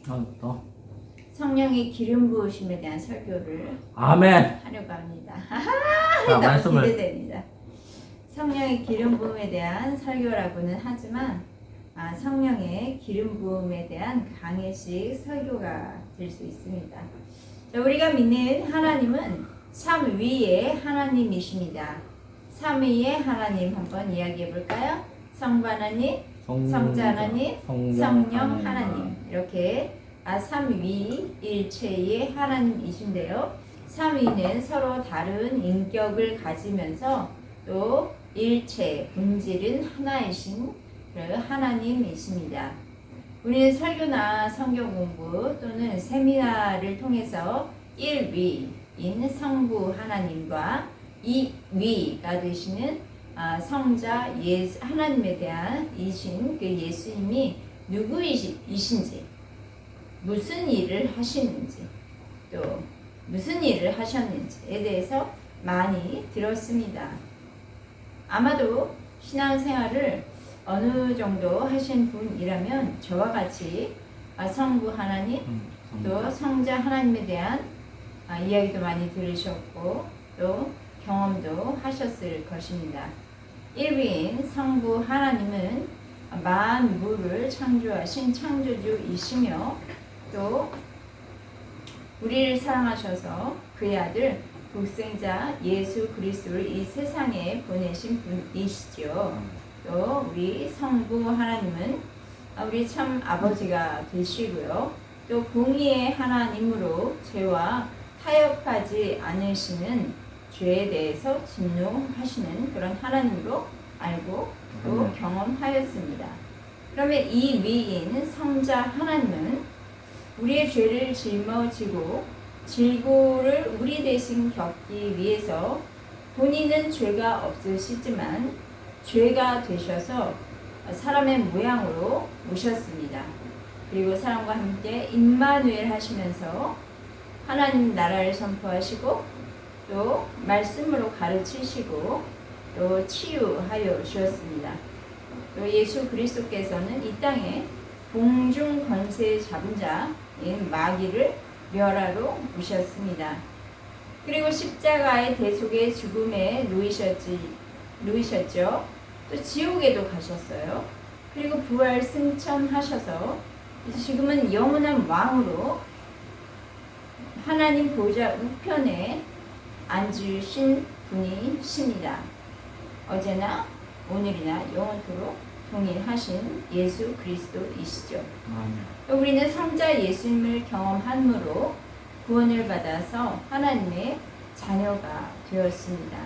또 성령의 기름 부으심에 대한 설교를 아멘. 하려고 합니다. 자, 너무 말씀을 기대됩니다. 성령의 기름 부음에 대한 설교라고는 하지만 성령의 기름 부음에 대한 강해식 설교가 될 수 있습니다. 자, 우리가 믿는 하나님은 삼위의 하나님이십니다. 삼위의 하나님 한번 이야기해 볼까요? 성부 하나님, 성자 하나님, 성령 하나님, 이렇게 삼위일체의 하나님이신데요. 삼위는 서로 다른 인격을 가지면서 또 일체, 본질은 하나이신 그 하나님이십니다. 우리는 설교나 성경 공부 또는 세미나를 통해서 1위인 성부 하나님과 2위가 되시는 성자 예수 하나님에 대한 이신 그 예수님이 누구이신지, 무슨 일을 하시는지, 또 무슨 일을 하셨는지에 대해서 많이 들었습니다. 아마도 신앙생활을 어느 정도 하신 분이라면 저와 같이 성부 하나님 또 성자 하나님에 대한 이야기도 많이 들으셨고 또 경험도 하셨을 것입니다. 1위인 성부 하나님은 만물을 창조하신 창조주이시며 또 우리를 사랑하셔서 그의 아들 독생자 예수 그리스도를 이 세상에 보내신 분이시죠. 또 우리 성부 하나님은 우리 참 아버지가 되시고요. 또 공의의 하나님으로 죄와 타협하지 않으시는 죄에 대해서 진노하시는 그런 하나님으로 알고 또 경험하였습니다. 그러면 이 위인 성자 하나님은 우리의 죄를 짊어지고 질고를 우리 대신 겪기 위해서 본인은 죄가 없으시지만 죄가 되셔서 사람의 모양으로 오셨습니다. 그리고 사람과 함께 임마누엘 하시면서 하나님 나라를 선포하시고 또 말씀으로 가르치시고 또 치유하여 주셨습니다. 또 예수 그리스도께서는 이 땅에 공중 권세 잡은 자인 마귀를 멸하러 오셨습니다. 그리고 십자가의 대속의 죽음에 누이셨죠. 또 지옥에도 가셨어요. 그리고 부활 승천하셔서 지금은 영원한 왕으로 하나님 보좌 우편에 앉으신 분이십니다. 어제나 오늘이나 영원토록 동일하신 예수 그리스도이시죠. 우리는 성자 예수님을 경험함으로 구원을 받아서 하나님의 자녀가 되었습니다.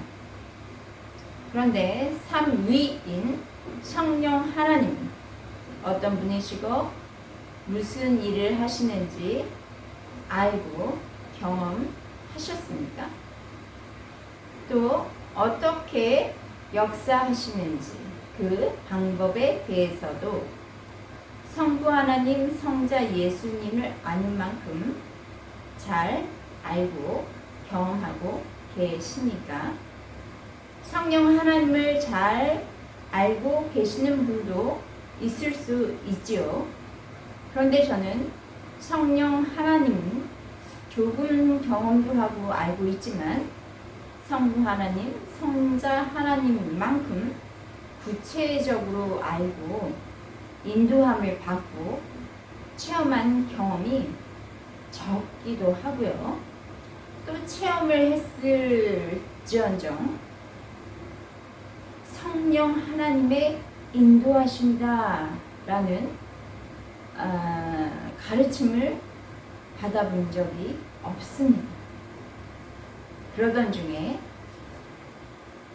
그런데 삼위인 성령 하나님 어떤 분이시고 무슨 일을 하시는지 알고 경험하셨습니까? 또 어떻게 역사하시는지 그 방법에 대해서도 성부 하나님, 성자 예수님을 아는 만큼 잘 알고 경험하고 계십니까? 성령 하나님을 잘 알고 계시는 분도 있을 수 있지요. 그런데 저는 성령 하나님은 조금 경험도 하고 알고 있지만 성부 하나님, 성자 하나님만큼 구체적으로 알고 인도함을 받고 체험한 경험이 적기도 하고요. 또 체험을 했을지언정 성령 하나님의 인도하신다라는 가르침을 받아본 적이 없습니다. 그러던 중에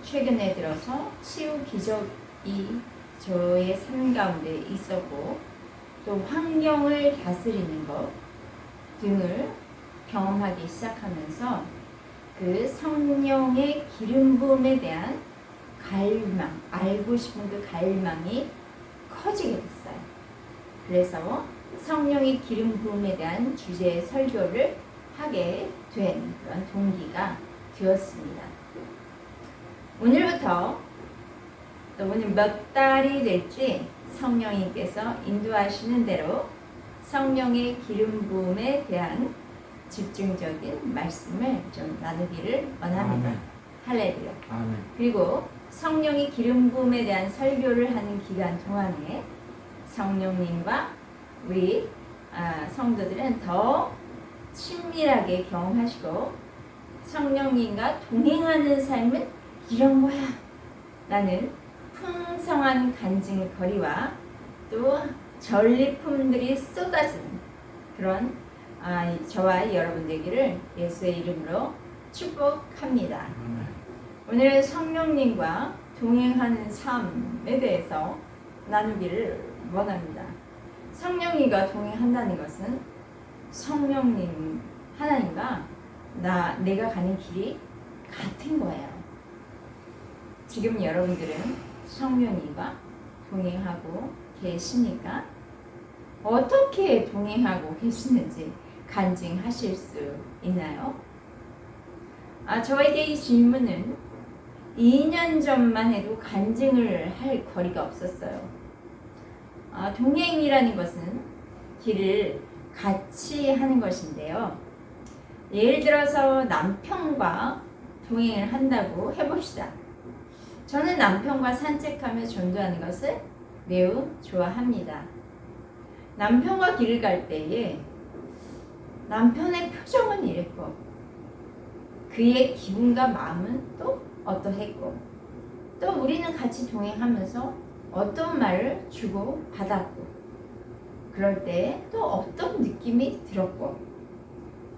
최근에 들어서 치유 기적이 저의 삶 가운데 있었고 또 환경을 다스리는 것 등을 경험하기 시작하면서 그 성령의 기름 부음에 대한 갈망, 알고 싶은 그 갈망이 커지게 됐어요. 그래서 성령의 기름 부음에 대한 주제의 설교를 하게 된 그런 동기가 되었습니다. 오늘부터 또 오늘 몇 달이 될지 성령님께서 인도하시는 대로 성령의 기름 부음에 대한 집중적인 말씀을 좀 나누기를 원합니다. 아멘. 할렐루야. 아멘. 그리고 성령의 기름 부음에 대한 설교를 하는 기간 동안에 성령님과 우리 성도들은 더 친밀하게 경험하시고 성령님과 동행하는 삶은 이런 거야 라는 풍성한 간증거리와 또 전리품들이 쏟아지는 그런 저와 여러분 되기를 예수의 이름으로 축복합니다. 오늘 성령님과 동행하는 삶에 대해서 나누기를 원합니다. 성령님과 동행한다는 것은 성령님 하나님과 내가 가는 길이 같은 거예요. 지금 여러분들은 성령님과 동행하고 계십니까? 어떻게 동행하고 계시는지 간증하실 수 있나요? 저에게 이 질문은 2년 전만 해도 간증을 할 거리가 없었어요. 동행이라는 것은 길을 같이 하는 것인데요. 예를 들어서 남편과 동행을 한다고 해봅시다. 저는 남편과 산책하며 전도하는 것을 매우 좋아합니다. 남편과 길을 갈 때에 남편의 표정은 이랬고 그의 기분과 마음은 또 어떠했고 또 우리는 같이 동행하면서 어떤 말을 주고 받았고 그럴 때 또 어떤 느낌이 들었고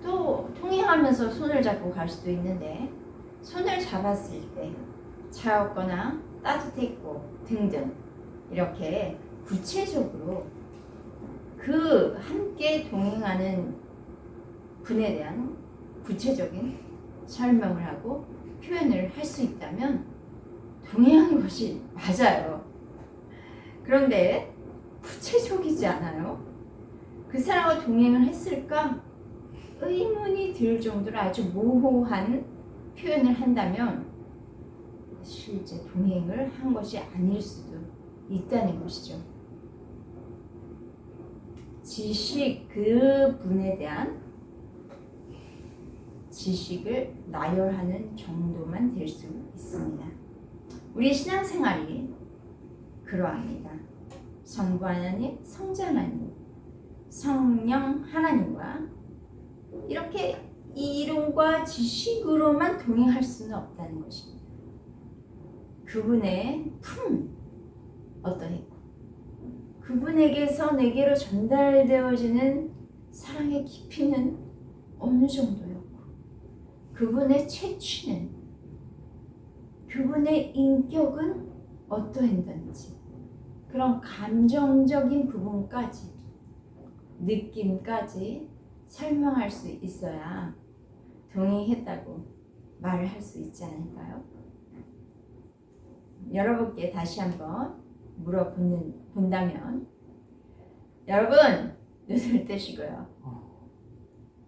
또 통행하면서 손을 잡고 갈 수도 있는데 손을 잡았을 때 차갑거나 따뜻했고 등등 이렇게 구체적으로 그 함께 동행하는 분에 대한 구체적인 설명을 하고 표현을 할 수 있다면 동행하는 것이 맞아요. 그런데 구체적이지 않아요? 그 사람과 동행을 했을까? 의문이 들 정도로 아주 모호한 표현을 한다면 실제 동행을 한 것이 아닐 수도 있다는 것이죠. 지식, 그 분에 대한 지식을 나열하는 정도만 될 수 있습니다. 우리 신앙생활이 그러합니다. 성부 하나님, 성자 하나님, 성령 하나님과 이렇게 이론과 지식으로만 동행할 수는 없다는 것입니다. 그분의 품 어떠했고 그분에게서 내게로 전달되어지는 사랑의 깊이는 어느 정도였고 그분의 채취는 그분의 인격은 어떠했는지 그런 감정적인 부분까지 느낌까지 설명할 수 있어야 동행했다고 말을 할 수 있지 않을까요? 여러분께 다시 한번 물어본다면 여러분 눈을 뜨시고요.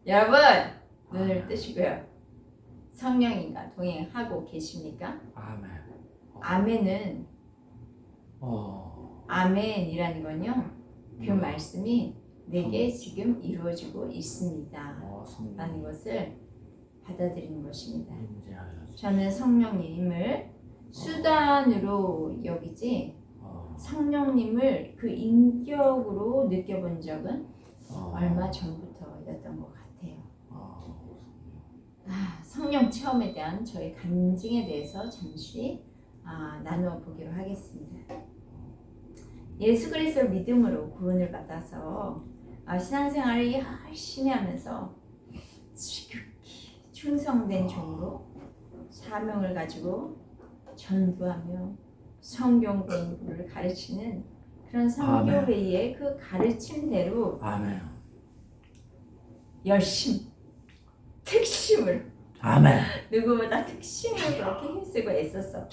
여러분 눈을 뜨시고요. 성령님과 동행하고 계십니까? 아멘. 아멘은 아멘이라는 건요. 그 말씀이 내게 지금 이루어지고 있습니다. 라는 것을 받아들이는 것입니다. 저는 성령님을 수단으로 여기지 성령님을 그 인격으로 느껴본 적은 얼마 전부터였던 것 같아요. 성령 체험에 대한 저의 간증에 대해서 잠시 나누어 보기로 하겠습니다. 예수 그리스도 믿음으로 구원을 받아서 신앙생활을 열심히 하면서 지극히 충성된 종으로 사명을 가지고 전도하며 성경 공부를 가르치는 그런 선교회의 그 가르침대로 열심, 특심을 누구보다 특심을 그렇게 힘쓰고 애써서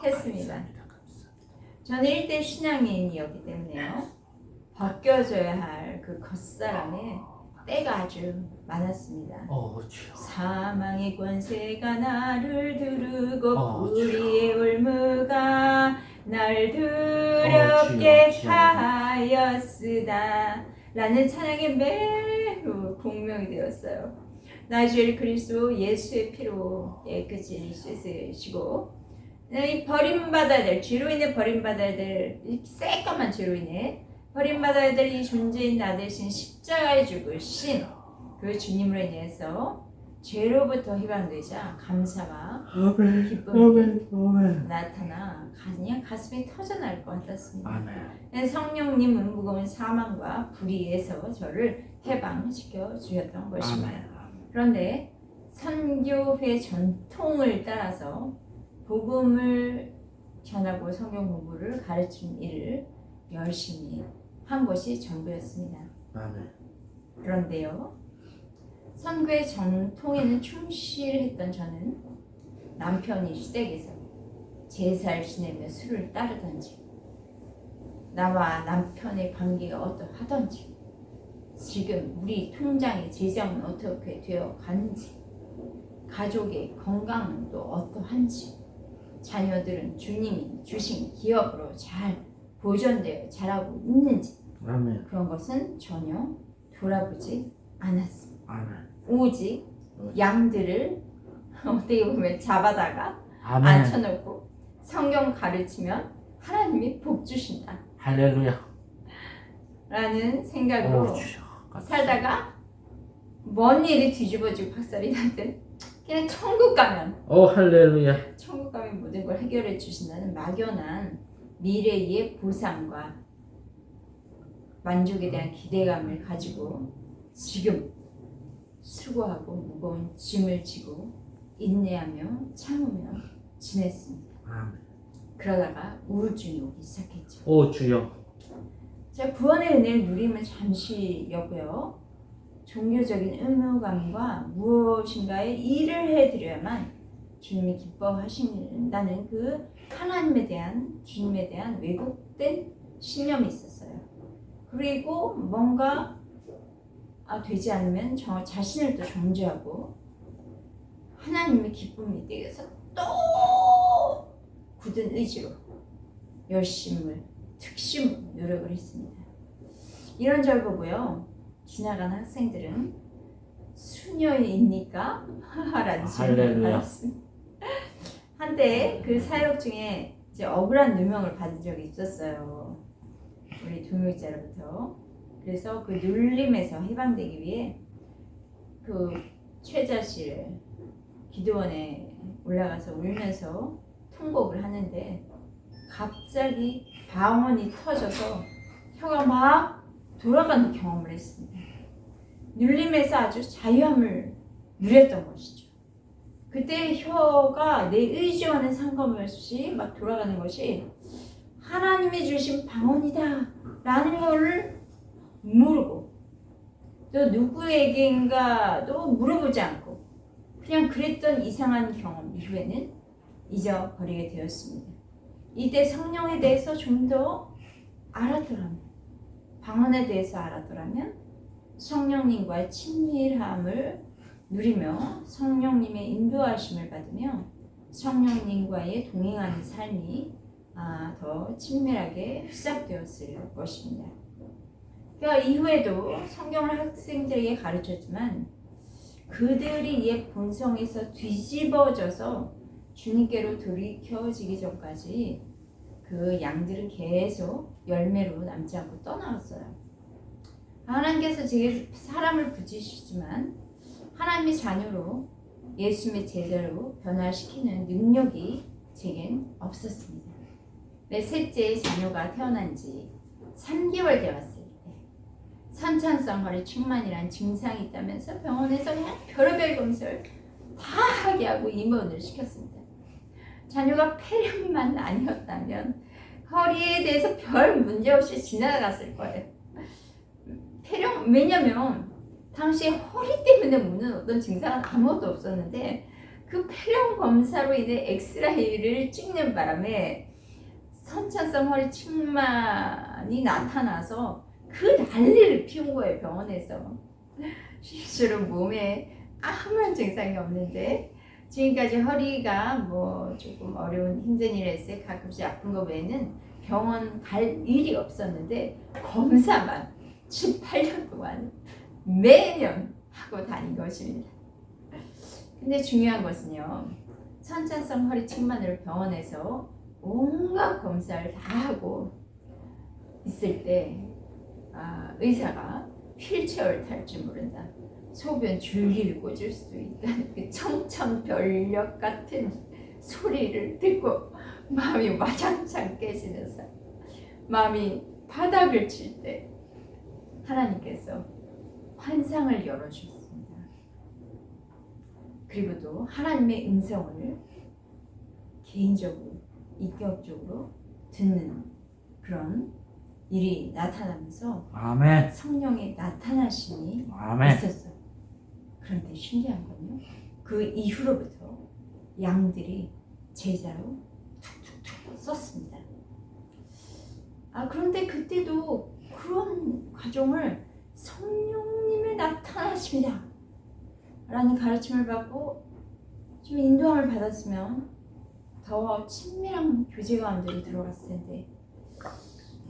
했습니다. 저는 1대 신앙인이었기 때문에요. 벗겨져야 할 그 겉사람의 때가 아주 많았습니다. 사망의 권세가 나를 두르고 우리의 올무가 날 두렵게 하였으다. 라는 찬양이 매우 공명이 되었어요. 나의 죄를 그리스도 예수의 피로 깨끗이 씻으시고 이 버림받아야 될, 죄로 인해 버림받아야 될, 이 새까만 죄로 인해 버림받아야 될 이 존재인 나 대신 십자가에 죽으신 그 주님으로 인해서 죄로부터 해방되자 감사와 기쁨이 나타나 그냥 가슴이 터져날 것 같았습니다. 아멘. 성령님은 무거운 사망과 불의에서 저를 해방시켜 주셨던 것입니다. 아멘. 그런데 선교회 전통을 따라서 복음을 전하고 성경 공부를 가르치는 일을 열심히 한 것이 전부였습니다. 아멘. 그런데요, 선교의 전통에는 충실했던 저는 남편이 시댁에서 제사를 지내며 술을 따르던지 나와 남편의 관계가 어떠하던지 지금 우리 통장의 재정은 어떻게 되어 가는지 가족의 건강은 또 어떠한지 자녀들은 주님이 주신 기업으로 잘 보존되어 자라고 있는지 아멘. 그런 것은 전혀 돌아보지 않았습니다. 아멘. 오직 양들을 어떻게 보면 잡아다가 아멘. 앉혀놓고 성경 가르치면 하나님이 복 주신다 할렐루야. 라는 생각으로 오, 주여. 살다가 뭔 일이 뒤집어지고 박살이 나든 그냥 천국 가면 오, 할렐루야. 천국 가면 모든 걸 해결해 주신다는 막연한 미래의 보상과 만족에 대한 기대감을 가지고 지금 수고하고 무거운 짐을 지고 인내하며 참으며 지냈습니다. 아멘. 그러다가 우울증이 오기 시작했죠. 오, 주여. 자, 구원의 은혜를 누리면 잠시여고요. 종교적인 의무감과 무엇인가의 일을 해드려야만 주님이 기뻐하신다는 그 하나님에 대한 주님에 대한 왜곡된 신념이 있었어요. 그리고 뭔가 되지 않으면 저 자신을 또 정죄하고 하나님의 기쁨이 되어서 또 굳은 의지로 열심을 특심으로 노력을 했습니다. 이런 절 보고요 지나간 학생들은 수녀입니까? 라는 질문을 받았습니다. 한때 그 사역 중에 이제 억울한 누명을 받은 적이 있었어요. 우리 동역자로부터. 그래서 그 눌림에서 해방되기 위해 그 최자씨를 기도원에 올라가서 울면서 통곡을 하는데 갑자기 방언이 터져서 혀가 막 돌아가는 경험을 했습니다. 눌림에서 아주 자유함을 누렸던 것이죠. 그때 혀가 내 의지와는 상관없이 막 돌아가는 것이 하나님이 주신 방언이다 라는 거를 모르고 또 누구에게인가도 물어보지 않고 그냥 그랬던 이상한 경험 이후에는 잊어버리게 되었습니다. 이때 성령에 대해서 좀 더 알았더라면 방언에 대해서 알았더라면 성령님과의 친밀함을 누리며 성령님의 인도하심을 받으며 성령님과의 동행하는 삶이 더 친밀하게 시작되었을 것입니다. 그러니까 이후에도 성경을 학생들에게 가르쳤지만 그들이 옛 본성에서 뒤집어져서 주님께로 돌이켜지기 전까지 그 양들은 계속 열매로 남지 않고 떠나왔어요. 하나님께서 제게 사람을 붙이시지만 하나님의 자녀로 예수님의 제자로 변화시키는 능력이 제겐 없었습니다. 내 셋째 자녀가 태어난 지 3개월 되었을 때 선천성 허리 충만이라는 증상이 있다면서 병원에서 그냥 별의별 검사를 다 하게 하고 입원을 시켰습니다. 자녀가 폐렴만 아니었다면 허리에 대해서 별 문제 없이 지나갔을 거예요. 폐렴, 왜냐면 당시에 허리 때문에 오는 어떤 증상은 아무것도 없었는데 그 폐렴 검사로 인해 엑스레이를 찍는 바람에 선천성 허리 충만이 나타나서 그 난리를 피운 거예요, 병원에서. 실제로 몸에 아무런 증상이 없는데 지금까지 허리가 뭐 조금 어려운 힘든 일을 했을 때 가끔씩 아픈 거 외에는 병원 갈 일이 없었는데 검사만 18년 동안 매년 하고 다닌 것입니다. 근데 중요한 것은요, 선천성 허리 측만으로 병원에서 온갖 검사를 다 하고 있을 때 의사가 휠체어를 탈 줄 모른다, 소변 줄기를 꽂을 수도 있다는 그 청천벽력 같은 소리를 듣고 마음이 와장창 깨지면서 마음이 바닥을 칠 때 하나님께서 환상을 열어주셨습니다. 그리고 또 하나님의 음성을 개인적으로 인격적으로 듣는 그런 일이 나타나면서 아멘. 성령의 나타나심이 아멘. 있었어요. 그런데 신기한 건요, 그 이후로부터 양들이 제자로 툭툭툭 썼습니다. 그런데 그때도 그런 과정을 성령님의 나타나십니다 라는 가르침을 받고 좀 인도함을 받았으면 더 친밀한 교제 가운데로 들어갔을 텐데,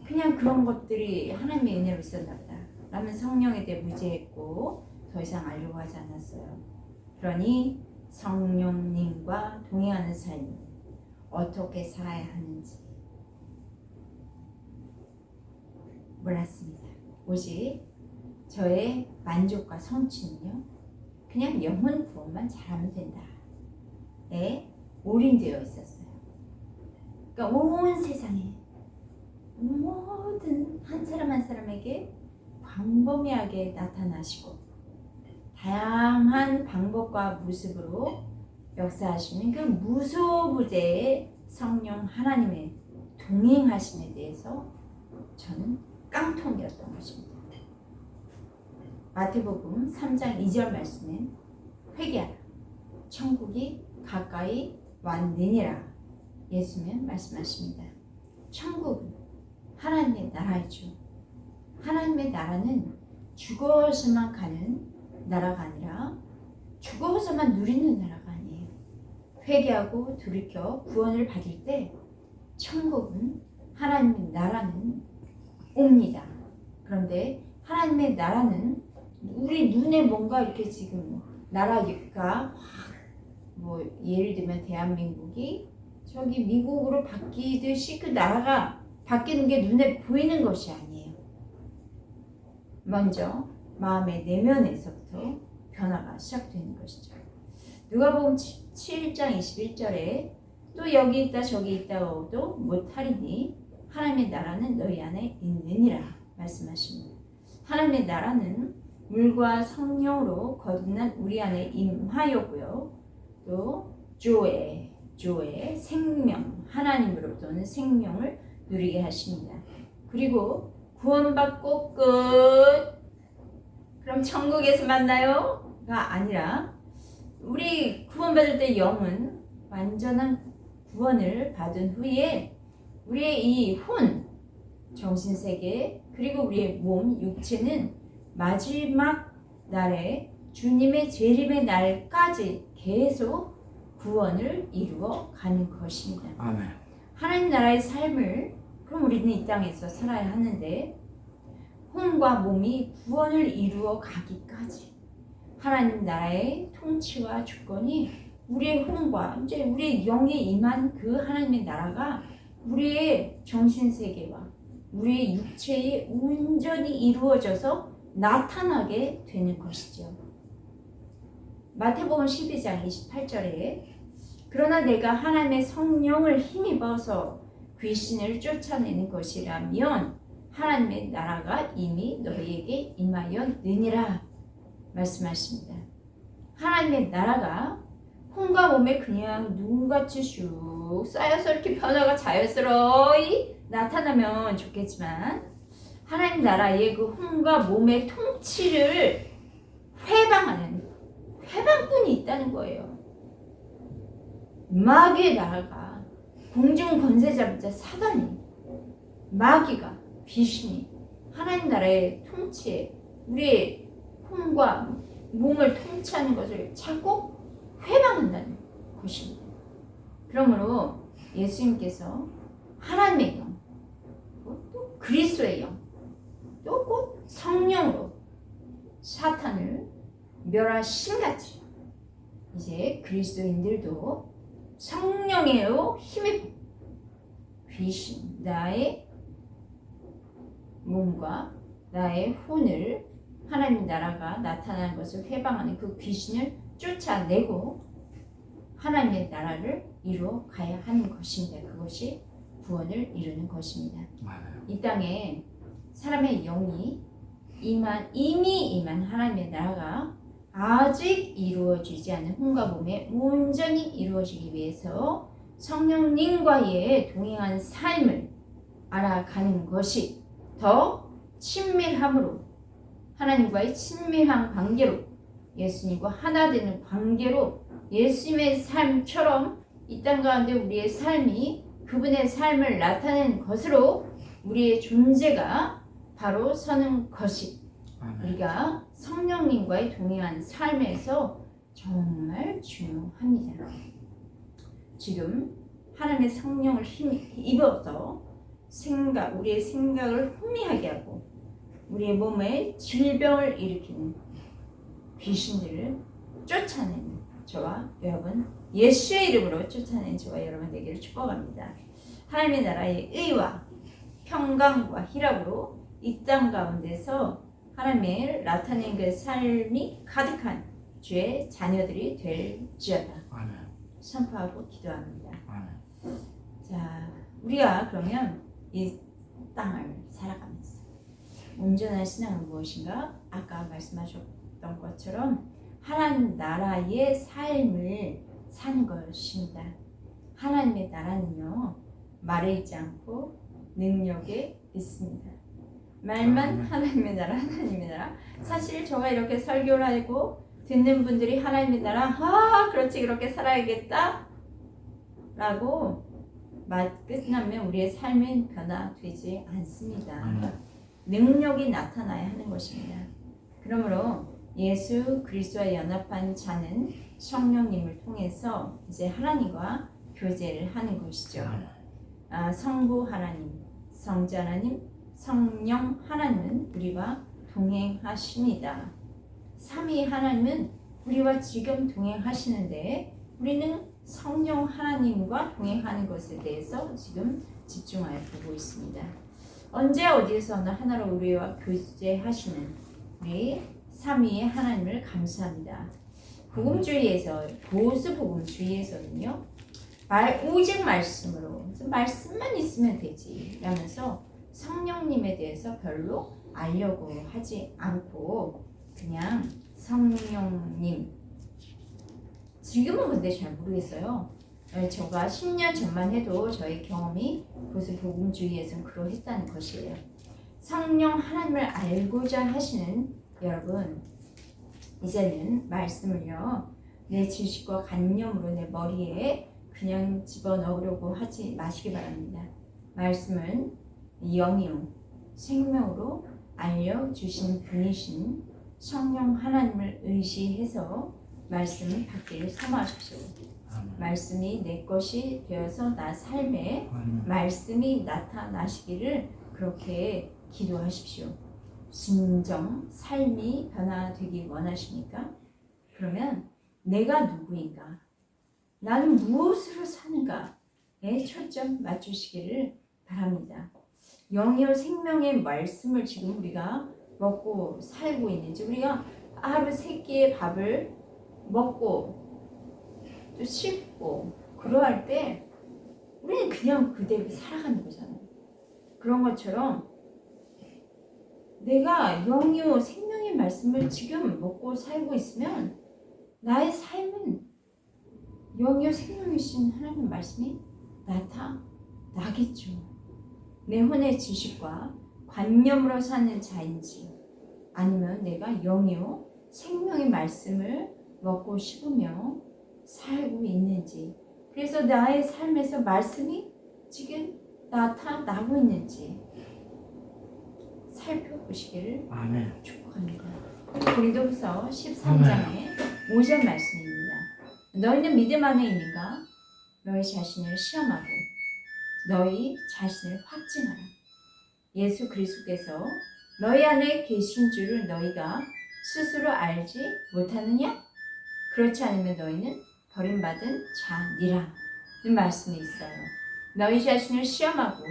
그냥 그런 것들이 하나님의 은혜로 있었나 보다 라면 성령에 대해 무지했고 더 이상 알려고 하지 않았어요. 그러니 성령님과 동행하는 삶을 어떻게 살아야 하는지 몰랐습니다. 오직 저의 만족과 성취는요, 그냥 영혼 구원만 잘하면 된다에 올인되어 있었어요. 그러니까 온 세상에 모든 한 사람 한 사람에게 광범위하게 나타나시고 다양한 방법과 모습으로 역사하시는 그 무소부재의 성령 하나님의 동행하심에 대해서 저는 깡통이었던 것입니다. 마태복음 3장 2절 말씀엔 회개하라, 천국이 가까이 왔느니라 예수님은 말씀하십니다. 천국은 하나님의 나라이죠. 하나님의 나라는 죽어서만 가는 나라가 아니라 죽어서만 누리는 나라가 아니에요. 회개하고 돌이켜 구원을 받을 때 천국은, 하나님의 나라는 옵니다. 그런데 하나님의 나라는 우리 눈에 뭔가 이렇게 지금 나라가 뭐 예를 들면 대한민국이 저기 미국으로 바뀌듯이 그 나라가 바뀌는 게 눈에 보이는 것이 아니에요. 먼저 마음의 내면에서부터 변화가 시작되는 것이죠. 누가복음 7장 21절에 또 여기 있다 저기 있다고도 못하리니 하나님의 나라는 너희 안에 있느니라 말씀하십니다. 하나님의 나라는 물과 성령으로 거듭난 우리 안에 임하였고요. 또 조의 생명, 하나님으로부터 오는 생명을 누리게 하십니다. 그리고 구원받고 끝, 그럼 천국에서 만나요? 가 아니라 우리 구원받을 때 영은 완전한 구원을 받은 후에 우리의 이 혼, 정신세계, 그리고 우리의 몸, 육체는 마지막 날에 주님의 재림의 날까지 계속 구원을 이루어 가는 것입니다. 아멘. 하나님 나라의 삶을 그럼 우리는 이 땅에서 살아야 하는데, 혼과 몸이 구원을 이루어 가기까지 하나님 나라의 통치와 주권이 우리의 혼과 이제 우리의 영에 임한 그 하나님의 나라가 우리의 정신세계와 우리의 육체에 온전히 이루어져서 나타나게 되는 것이죠. 마태복음 12장 28절에 그러나 내가 하나님의 성령을 힘입어서 귀신을 쫓아내는 것이라면 하나님의 나라가 이미 너희에게 임하였느니라 말씀하십니다. 하나님의 나라가 혼과 몸에 그냥 눈같이 슉 쌓여서 이렇게 변화가 자연스러이 나타나면 좋겠지만, 하나님 나라의 그 혼과 몸의 통치를 회방하는 회방꾼이 있다는 거예요. 마귀의 나라가, 공중 권세자부터 사단이, 마귀가, 귀신이 하나님 나라의 통치에 우리의 혼과 몸을 통치하는 것을 자꾸 회방한다는 것입니다. 그러므로 예수님께서 하나님의 영, 또 그리스도의 영, 또 곧 성령으로 사탄을 멸하심같이 이제 그리스도인들도 성령으로 힘입 귀신, 나의 몸과 나의 혼을 하나님 나라가 나타나는 것을 회방하는 그 귀신을 쫓아내고 하나님의 나라를 이루어 가야 하는 것입니다. 그것이 구원을 이루는 것입니다. 맞아요. 이 땅에 사람의 영이 이미 임한 하나님의 나라가 아직 이루어지지 않은 혼과 몸에 온전히 이루어지기 위해서 성령님과의 동행한 삶을 알아가는 것이 더 친밀함으로 하나님과의 친밀한 관계로 예수님과 하나 되는 관계로 예수님의 삶처럼 이 땅 가운데 우리의 삶이 그분의 삶을 나타내는 것으로 우리의 존재가 바로 서는 것이 우리가 성령님과의 동행한 삶에서 정말 중요합니다. 지금 하나님의 성령을 입어서 우리의 생각을 혼미하게 하고 우리의 몸에 질병을 일으키는 귀신들을 쫓아내는 저와 여러분, 예수의 이름으로 쫓아내는 저와 여러분 되기를 축복합니다. 하나님의 나라의 의와 평강과 희락으로 이 땅 가운데서 하나님을 나타내는 그 삶이 가득한 주의 자녀들이 될지어다. 아멘. 선포하고 기도합니다. 아멘. 자, 우리가 그러면 이 땅을 살아가면서 온전한 신앙은 무엇인가? 아까 말씀하셨던 것처럼 하나님 나라의 삶을 사는 것입니다. 하나님의 나라는요, 말에 있지 않고 능력에 있습니다. 말만 하나님의 나라, 하나님의 나라. 사실 저가 이렇게 설교를 하고 듣는 분들이 하나님의 나라, 그렇지, 그렇게 살아야겠다 라고 말 끝나면 우리의 삶은 변화되지 않습니다. 능력이 나타나야 하는 것입니다. 그러므로 예수 그리스도와 연합한 자는 성령님을 통해서 이제 하나님과 교제를 하는 것이죠. 성부 하나님, 성자 하나님, 성령 하나님은 우리와 동행하십니다. 삼위 하나님은 우리와 지금 동행하시는데 우리는 성령 하나님과 동행하는 것에 대해서 지금 집중하여 보고 있습니다. 언제 어디에서나 하나로 우리와 교제하시는 우리 삼위의 하나님을 감사합니다. 복음주의에서 보수 복음주의에서는요, 오직 말씀으로 말씀만 있으면 되지 라면서 성령님에 대해서 별로 알려고 하지 않고 그냥 성령님, 지금은 근데 잘 모르겠어요. 제가 10년 전만 해도 저의 경험이 보수 복음주의에서는 그러했다는 것이에요. 성령 하나님을 알고자 하시는 여러분, 이제는 말씀을요, 내 지식과 관념으로 내 머리에 그냥 집어넣으려고 하지 마시기 바랍니다. 말씀은 영이요 생명으로 알려주신 분이신 성령 하나님을 의지해서 말씀을 받기를 사모하십시오. 말씀이 내 것이 되어서 나 삶에 말씀이 나타나시기를 그렇게 기도하십시오. 진정 삶이 변화되기 원하십니까? 그러면 내가 누구인가? 나는 무엇으로 사는가에 초점 맞추시기를 바랍니다. 영이요 생명의 말씀을 지금 우리가 먹고 살고 있는지, 우리가 하루 3끼의 밥을 먹고 또 씻고 그러할 때 우리는 그냥 그대로 살아가는 거잖아요. 그런 것처럼 내가 영이요 생명의 말씀을 지금 먹고 살고 있으면 나의 삶은 영이요 생명이신 하나님의 말씀이 나타나겠죠. 내 혼의 지식과 관념으로 사는 자인지 아니면 내가 영이요 생명의 말씀을 먹고 싶으며 살고 있는지, 그래서 나의 삶에서 말씀이 지금 나타나고 있는지 살펴보시기를 축복합니다. 고린도후서 13장의 5절 말씀입니다. 너희는 믿음 안에 있는가? 너희 자신을 시험하고 너희 자신을 확증하라. 예수 그리스도께서 너희 안에 계신 줄을 너희가 스스로 알지 못하느냐? 그렇지 않으면 너희는 버림받은 자니라 는 말씀이 있어요. 너희 자신을 시험하고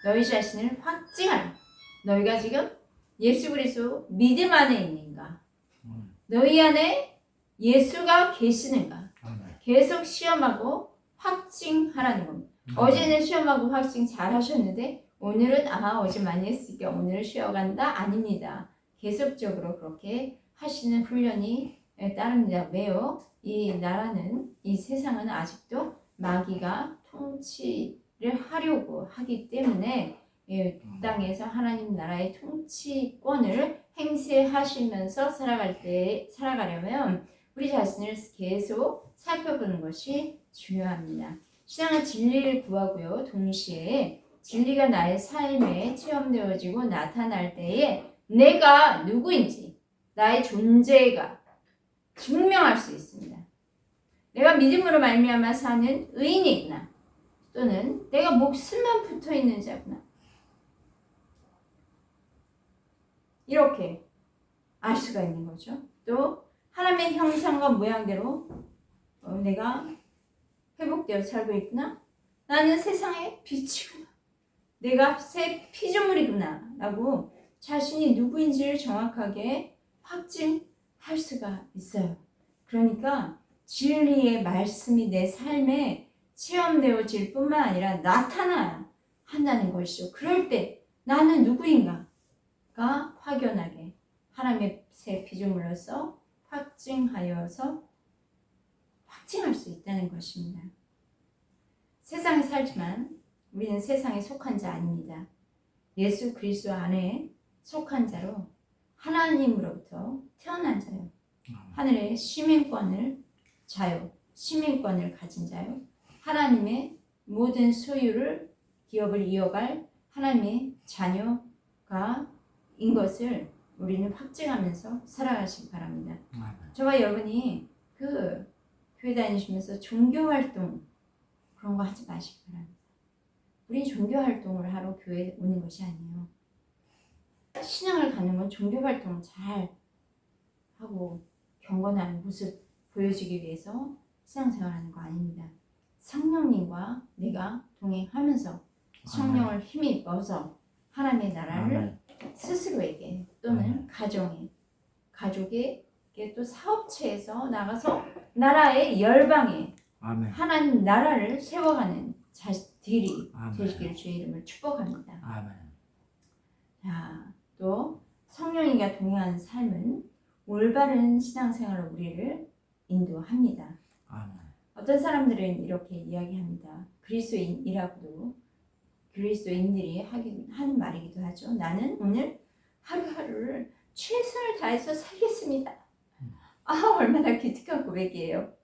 너희 자신을 확증하라. 너희가 지금 예수 그리스도 믿음 안에 있는가? 너희 안에 예수가 계시는가? 계속 시험하고 확증하라는 겁니다. 어제는 시험하고 확증 잘 하셨는데 오늘은 어제 많이 했으니까 오늘은 쉬어간다? 아닙니다. 계속적으로 그렇게 하시는 훈련이 따릅니다. 왜요? 이 나라는, 이 세상은 아직도 마귀가 통치를 하려고 하기 때문에 땅에서 하나님 나라의 통치권을 행세하시면서 살아가려면 우리 자신을 계속 살펴보는 것이 중요합니다. 신앙은 진리를 구하고요. 동시에 진리가 나의 삶에 체험되어지고 나타날 때에 내가 누구인지 나의 존재가 증명할 수 있습니다. 내가 믿음으로 말미암아 사는 의인이구나. 또는 내가 목숨만 붙어있는 자구나. 이렇게 알 수가 있는 거죠. 또 하나님의 형상과 모양대로 내가 회복되어 살고 있구나. 나는 세상의 빛이구나. 내가 새 피조물이구나 라고 자신이 누구인지를 정확하게 확증할 수가 있어요. 그러니까 진리의 말씀이 내 삶에 체험되어질 뿐만 아니라 나타나야 한다는 것이죠. 그럴 때 나는 누구인가가 확연하게 하나님의 새 피조물로서 확증하여서 확증할 수 있다는 것입니다. 세상에 살지만 우리는 세상에 속한 자 아닙니다. 예수 그리스도 안에 속한 자로 하나님으로부터 태어난 자요. 하늘의 시민권을 가진 자요. 하나님의 모든 소유를, 기업을 이어갈 하나님의 자녀가 인 것을 우리는 확증하면서 살아가시기 바랍니다. 저와 여러분이 교회 다니시면서 종교활동 그런 거 하지 마시기 바랍니다. 우리 종교활동을 하러 교회에 오는 것이 아니에요. 신앙을 갖는 건 종교활동을 잘 하고 경건한 모습 보여주기 위해서 신앙생활하는 거 아닙니다. 성령님과 내가 동행하면서 성령을 힘입어서 하나님의 나라를 스스로에게 또는 가족에게 또 사업체에서 나가서 나라의 열방에 하나님 나라를 세워가는 자들이 되시기를 주의 이름을 축복합니다. 자, 또 성령이가 동행하는 삶은 올바른 신앙생활로 우리를 인도합니다. 어떤 사람들은 이렇게 이야기합니다. 그리스도인들이 하는 말이기도 하죠. 나는 오늘 하루하루를 최선을 다해서 살겠습니다. 얼마나 기특한 고백이에요.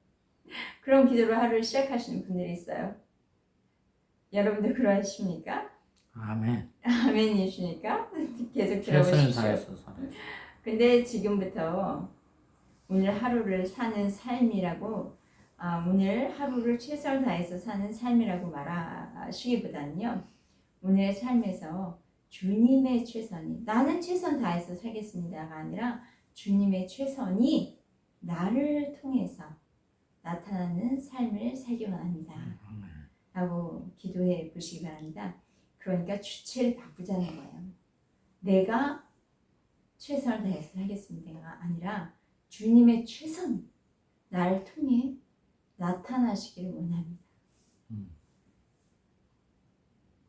그런 기도로 하루를 시작하시는 분들이 있어요. 여러분들 그러하십니까? 아멘이십니까? 계속 들어보십시오. 근데 지금부터 오늘 하루를 사는 삶이라고 오늘 하루를 최선을 다해서 사는 삶이라고 말하시기보다는요. 오늘의 삶에서 주님의 최선이 나는 최선 다해서 살겠습니다가 아니라 주님의 최선이 나를 통해서 나타나는 삶을 살기 원합니다. 라고 기도해 보시기 바랍니다. 그러니까 주체를 바꾸자는 거예요. 내가 최선을 다해서 살겠습니다가 아니라 주님의 최선 나를 통해 나타나시기를 원합니다.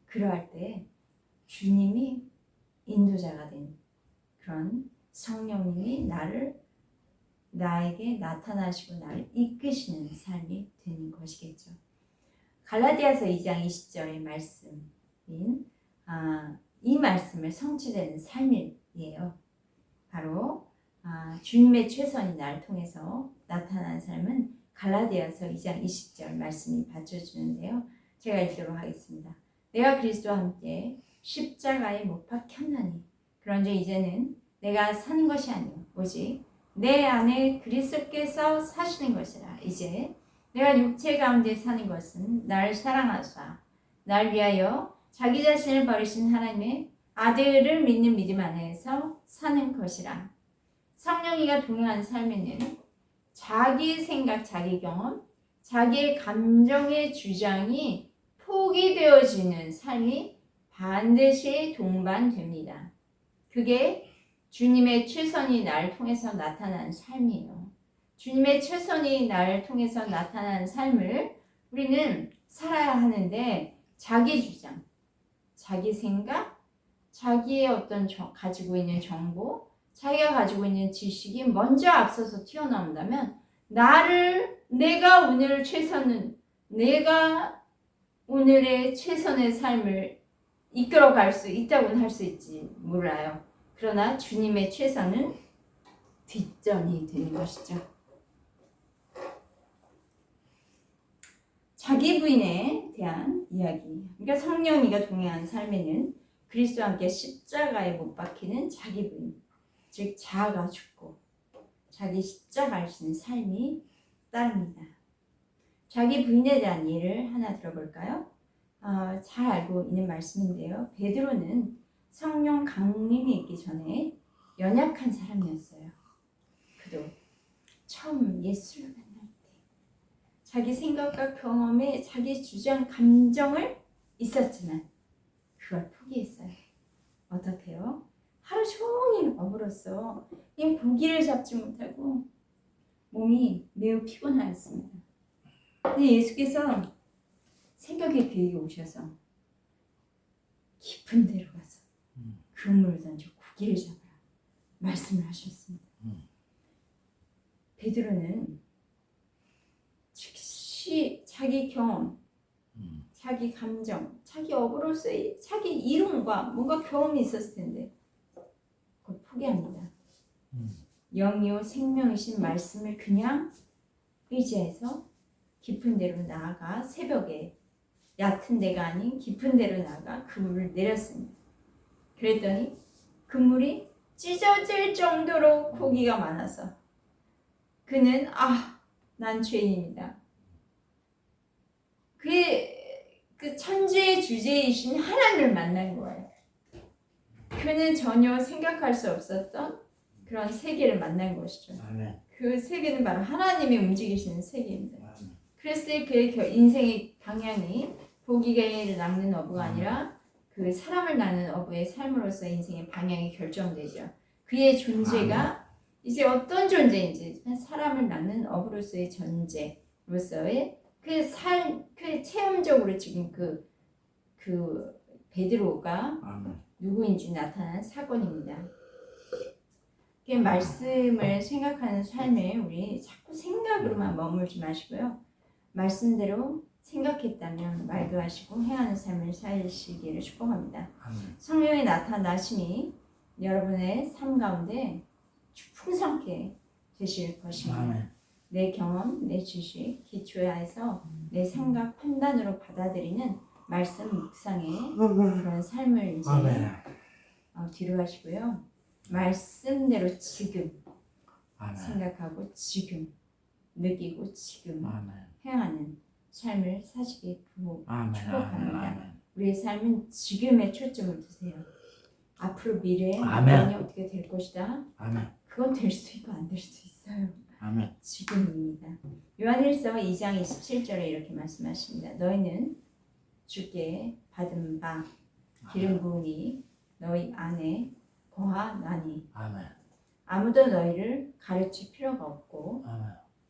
그러할 때 주님이 인도자가 된 그런 성령님이 나에게 나타나시고 나를 이끄시는 삶이 되는 것이겠죠. 갈라디아서 2장 20절의 말씀인 이 말씀을 성취되는 삶이에요. 바로 주님의 최선이 나를 통해서 나타나는 삶은 갈라디아서 2장 20절 말씀이 받쳐주는데요. 제가 읽도록 하겠습니다. 내가 그리스도와 함께 십자가에 못 박혔나니 그런즉 이제는 내가 사는 것이 아니요 오직 내 안에 그리스도께서 사시는 것이라. 이제 내가 육체 가운데 사는 것은 나를 사랑하사 날 위하여 자기 자신을 버리신 하나님의 아들을 믿는 믿음 안에서 사는 것이라. 성령이가 동행하는 삶에는 자기 생각, 자기 경험, 자기의 감정의 주장이 포기되어지는 삶이 반드시 동반됩니다. 그게 주님의 최선이 나를 통해서 나타나는 삶이에요. 주님의 최선이 나를 통해서 나타나는 삶을 우리는 살아야 하는데 자기 주장, 자기 생각, 자기의 어떤 가지고 있는 정보, 자기가 가지고 있는 지식이 먼저 앞서서 튀어나온다면 내가 오늘의 최선의 삶을 이끌어갈 수 있다고는 할 수 있지 몰라요. 그러나 주님의 최선은 뒷전이 되는 것이죠. 자기 부인에 대한 이야기. 그러니까 성령이가 동행하는 삶에는 그리스도와 함께 십자가에 못 박히는 자기 부인, 즉 자아가 죽고 자기 십자가를 지는 삶이 따릅니다. 자기 부인에 대한 예를 하나 들어볼까요? 잘 알고 있는 말씀인데요. 베드로는 성령 강림이 있기 전에 연약한 사람이었어요. 그도 처음 예수를 만날 때 자기 생각과 경험에 자기 주장, 감정을 있었지만 그걸 포기했어요. 어떻게요? 하루 종일 업으로써 그냥 고기를 잡지 못하고 몸이 매우 피곤하였습니다. 근데 예수께서 새벽에 그에게 오셔서 깊은 데로 가서 그물을 던져 고기를 잡으라 말씀을 하셨습니다. 베드로는 즉시 자기 경험, 자기 감정, 자기 업으로서의 자기 이론과 뭔가 경험이 있었을 텐데 그걸 포기합니다. 영이요 생명이신 말씀을 그냥 의지해서 깊은 데로 나아가 새벽에 얕은 데가 아닌 깊은 데로 나아가 그물을 내렸습니다. 그랬더니 그물이 찢어질 정도로 고기가 많아서 그는 난 죄인입니다. 그 천지의 주제이신 하나님을 만난 거예요. 그는 전혀 생각할 수 없었던 그런 세계를 만난 것이죠. 아멘. 그 세계는 바로 하나님이 움직이시는 세계입니다. 아멘. 그랬을 때 그의 인생의 방향이 고기를 낚는 어부가 아니라 그 사람을 낚는 어부의 삶으로서 인생의 방향이 결정되죠. 그의 존재가 이제 어떤 존재인지 사람을 낚는 어부로서의 존재로서의 그 체험적으로 지금 그 베드로가 누구인지 나타난 사건입니다. 그 말씀을 생각하는 삶에 우리 자꾸 생각으로만 머물지 마시고요. 말씀대로 생각했다면 말도하시고 행하는 삶을 사시기를 축복합니다. 성령의 나타나심이 여러분의 삶 가운데 풍성하게 되실 것입니다. 내 경험, 내 지식, 기초에서 내 생각, 판단으로 받아들이는 말씀 묵상의 그런 삶을 이제 뒤로 하시고요. 말씀대로 지금 생각하고 지금 느끼고 지금 행하는 삶을 사시기 축복합니다. 우리의 삶은 지금에 초점을 두세요. 앞으로 미래에 나중에 어떻게 될 것이다. 그건 될 수도 있고 안 될 수도 있어요. 지금입니다. 요한일서 2장 27절에 이렇게 말씀하십니다. 너희는 주께 받은 바 기름 부음이 너희 안에 거하나니 아무도 너희를 가르칠 필요가 없고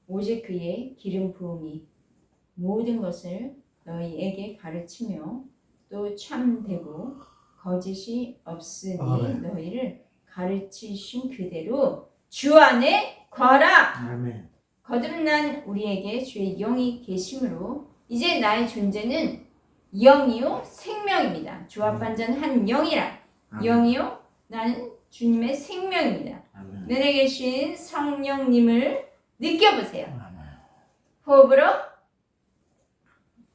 오직 그의 기름 부음이 모든 것을 너희에게 가르치며 또 참되고 거짓이 없으니 너희를 가르치신 그대로 주 안에 거하라. 거듭난 우리에게 주의 영이 계심으로 이제 나의 존재는 영이요 생명입니다. 주와 반전 한 영이라. 영이요 나는 주님의 생명입니다. 내 안에 계신 성령님을 느껴보세요. 호흡으로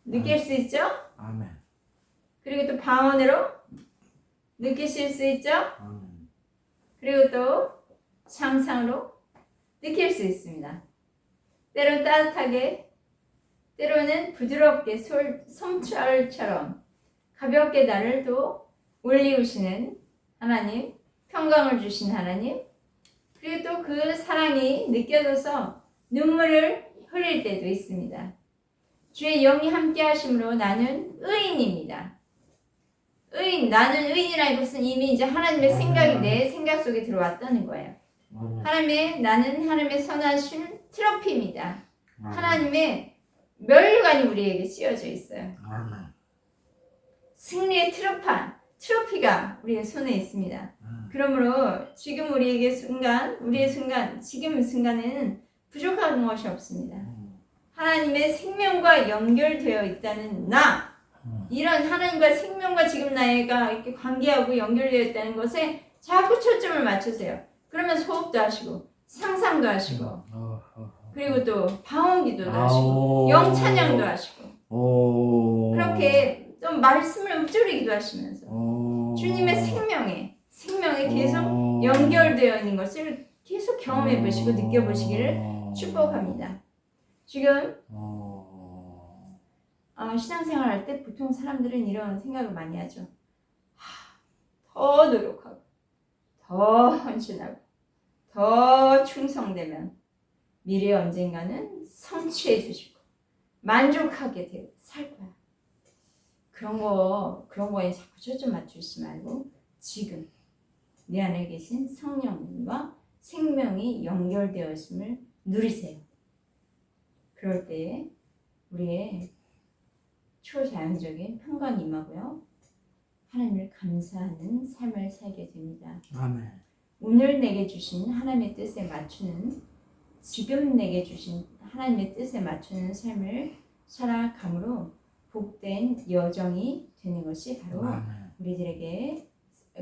느낄 수 있죠? 그리고 또 방언으로 느끼실 수 있죠? 그리고 또 상상으로 느낄 수 있습니다. 때로는 따뜻하게, 때로는 부드럽게 솜철처럼 가볍게 나를 또 올리우시는 하나님, 평강을 주신 하나님, 그리고 또 그 사랑이 느껴져서 눈물을 흘릴 때도 있습니다. 주의 영이 함께 하심으로 나는 의인입니다. 나는 의인이라는 것은 이미 이제 하나님의 생각이 내 생각 속에 들어왔다는 거예요. 나는 하나님의 선하신 트로피입니다. 하나님의 면류관이 우리에게 씌워져 있어요. 승리의 트로피가 우리의 손에 있습니다. 그러므로 지금 우리의 순간에는 부족한 것이 없습니다. 하나님의 생명과 연결되어 있다는 이런 하나님과 생명과 지금 나이가 이렇게 관계하고 연결되어 있다는 것에 자꾸 초점을 맞추세요. 그러면 호흡도 하시고 상상도 하시고 그리고 또 방언기도도 하시고 영찬양도 하시고 그렇게 또 말씀을 읊조리기도 하시면서 주님의 생명에 계속 연결되어 있는 것을 계속 경험해 보시고 느껴보시기를 축복합니다. 지금 신앙생활 할 때 보통 사람들은 이런 생각을 많이 하죠. 더 노력하고 더 헌신하고 더 충성되면 미래 언젠가는 성취해 주시고 만족하게 살 거야. 그런 거에 자꾸 초점 맞추지 말고 지금 내 안에 계신 성령님과 생명이 연결되어 있음을 누리세요. 그럴 때 우리의 초자연적인 평강이 임하고요. 하나님을 감사하는 삶을 살게 됩니다. 아멘. 오늘 내게 주신 하나님의 뜻에 맞추는 지금 내게 주신 하나님의 뜻에 맞추는 삶을 살아감으로 복된 여정이 되는 것이 바로 우리들에게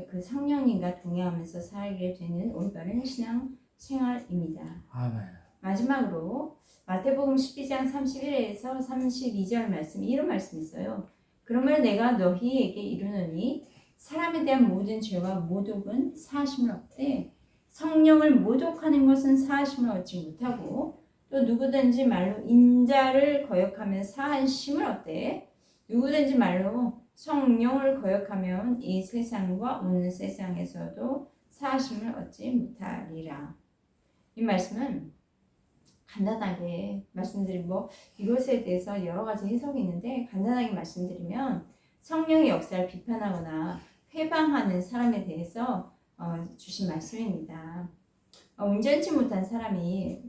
그 성령님과 동행하면서 살게 되는 올바른 신앙 생활입니다. 아멘. 마지막으로 마태복음 12장 31에서 32절 말씀 이런 말씀이 있어요. 그러면 내가 너희에게 이르노니 사람에 대한 모든 죄와 모독은 사하심을 얻되 성령을 모독하는 것은 사하심을 얻지 못하고 또 누구든지 말로 인자를 거역하면 사하심을 얻되 누구든지 말로 성령을 거역하면 이 세상과 오는 세상에서도 사하심을 얻지 못하리라. 이 말씀은 간단하게 말씀드리고 이것에 대해서 여러 가지 해석이 있는데 간단하게 말씀드리면 성령의 역사를 비판하거나 회방하는 사람에 대해서 주신 말씀입니다. 온전치 못한 사람이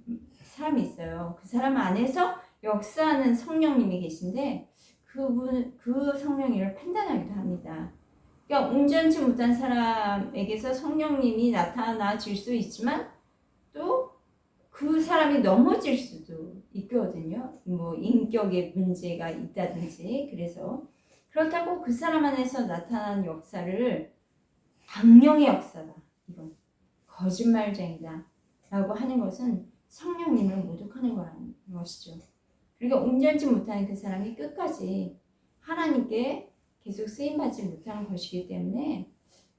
있어요. 그 사람 안에서 역사하는 성령님이 계신데 그 성령님을 판단하기도 합니다. 그러니까 온전치 못한 사람에게서 성령님이 나타나질 수 있지만 또 그 사람이 넘어질 수도 있거든요. 뭐 인격의 문제가 있다든지 그래서 그렇다고 그 사람 안에서 나타난 역사를 악령의 역사다, 이건 거짓말쟁이다 라고 하는 것은 성령님을 모독하는 거라는 것이죠. 그러니까 온전치 못하는 그 사람이 끝까지 하나님께 계속 쓰임받지 못하는 것이기 때문에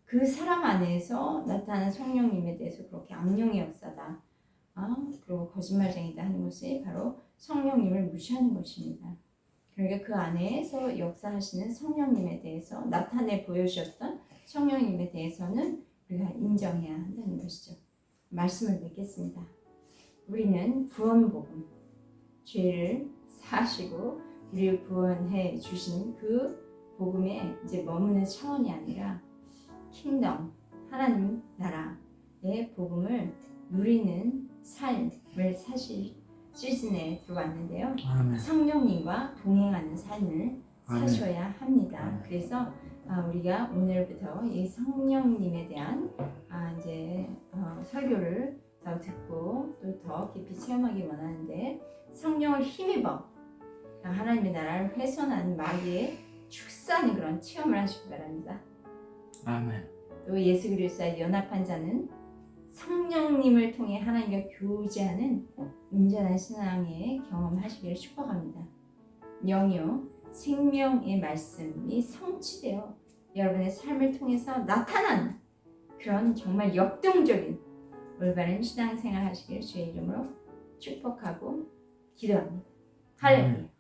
그 사람 안에서 나타나는 성령님에 대해서 그렇게 악령의 역사다, 그리고 거짓말쟁이다 하는 것이 바로 성령님을 무시하는 것입니다. 그러니까 그 안에서 역사하시는 성령님에 대해서 나타내 보여주셨던 성령님에 대해서는 우리가 인정해야 한다는 것이죠. 말씀을 맺겠습니다. 우리는 구원복음, 죄를 사시고 우리를 구원해 주신 그 복음에 이제 머무는 차원이 아니라 킹덤, 하나님 나라의 복음을 누리는 삶을 사실 시즌에 들어왔는데요. 아멘. 성령님과 동행하는 삶을 아멘. 사셔야 합니다. 아멘. 그래서 우리가 오늘부터 이 성령님에 대한 설교를 더 듣고 또 더 깊이 체험하기 원하는데 성령을 힘입어 하나님의 나라를 훼손하는 마귀의 축사하는 그런 체험을 하시기 바랍니다. 아멘. 또 예수 그리스도와 연합한 자는 성령님을 통해 하나님과 교제하는 온전한 신앙의 경험하시기를 축복합니다. 영요 생명의 말씀이 성취되어 여러분의 삶을 통해서 나타나는 그런 정말 역동적인 올바른 신앙생활 하시기를 주의 이름으로 축복하고 기도합니다. 할렐루야.